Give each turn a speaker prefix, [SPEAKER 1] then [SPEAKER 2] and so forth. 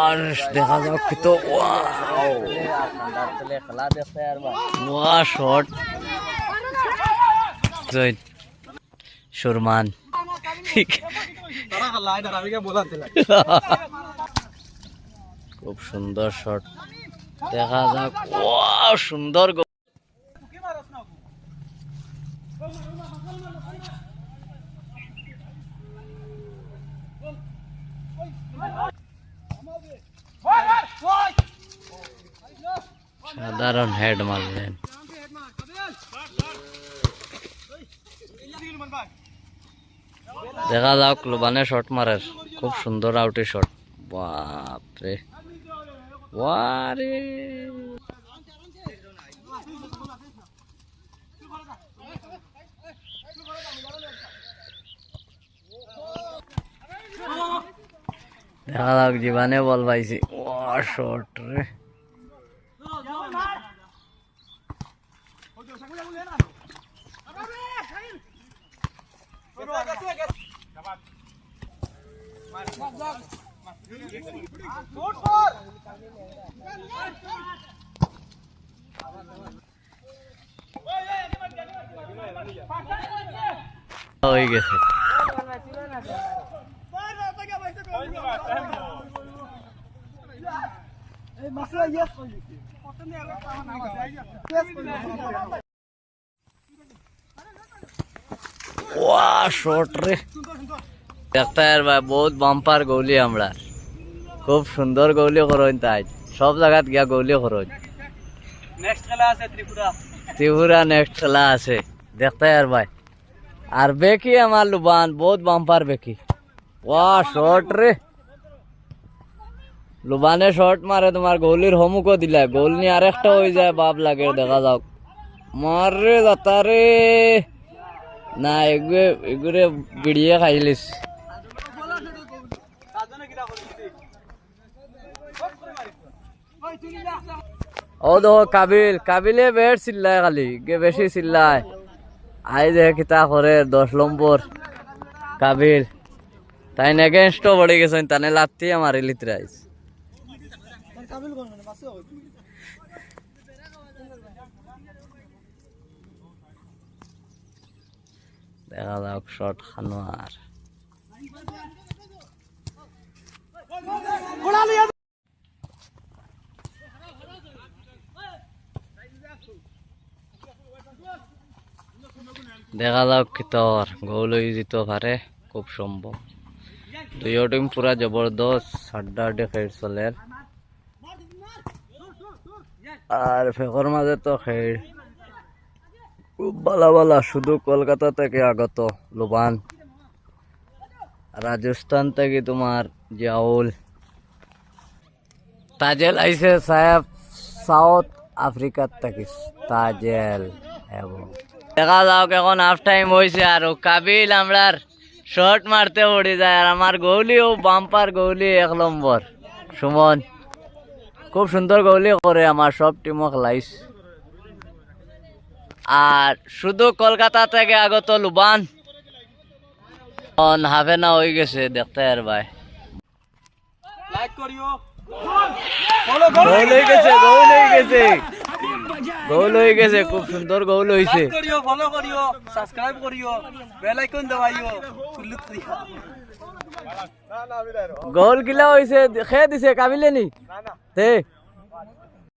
[SPEAKER 1] আর দেখা যাক কি তো ওয়া শট জয় সুরমান খুব সুন্দর শট দেখা যাক ওয়া সুন্দর সাধারণ হেড মারলেন দেখা যাক লুবানে শট মারার খুব সুন্দর আউটে শট বাপরে ওয়ারে দেখা যাক জীবনে বল পাইছি ওয়া শট রে হয়ে গেছে ওয়া শট রে দেখতে আর ভাই বহুত বাম্পার গৌলি আমরা খুব সুন্দর গৌলি করুন তাই সব জায়গাত গিয়া গৌলি করুন নেক্সট খেলা আছে ত্রিপুরা নেক্সট খেলা আছে দেখতে আর ভাই আর বেকি আমার লুবান বহুত বাম্পার বেকি ওয়া শট রে লুবানে শট মারে তোমার গৌলির হমুকও দিলা গোল নিয়ে আরেকটা হয়ে যায় বাপ লাগে দেখা যাও মারে যাতা রে না এগুলো বিড়িয়ে খাইলিস ও দেখো কাবিলে বেট চিল্লায় খালি বেশি চিল্লায় আই যে কিতা করে 10 নম্বর কাবিল তাই এগেনস্টও বড়ে গেছেন তানে লাত্তি আমার লিত্রাইস দেখা যাক শট খানোয়ার দেখা যাক কি তোর গোল হয়ে যেতে পারে খুব সম্ভব দুইও টিম পুরা জবরদস্ত হাড্ডাহাড্ডি খেল চলে আর ফেকর মাঝে তো খেল খুব ভালো ভালো শুধু কলকাতা থেকে আগত লুবান রাজস্থান থেকে তোমার জাউল তাজেল আইসে সাহেব সাউথ আফ্রিকার থেকে তাজেল এবং দেখা যাও এখন হাফ টাইম হয়েছে আর কাবিল আমরার শর্ট মারতে পড়ে যায় আর আমার গৌলিও বাম্পার গৌলি 1 নম্বর সুমন খুব সুন্দর গৌলি করে আমার সব টিমও খেলাইস আর শুধু কলকাতা থেকে আগত লুবান হাফে না হয়ে গেছে দেখতে আর ভাই গোল হয়ে গেছে খুব সুন্দর গোল হয়েছে গোল কিলা হয়েছে খেয়ে দিছে কাবিলে নি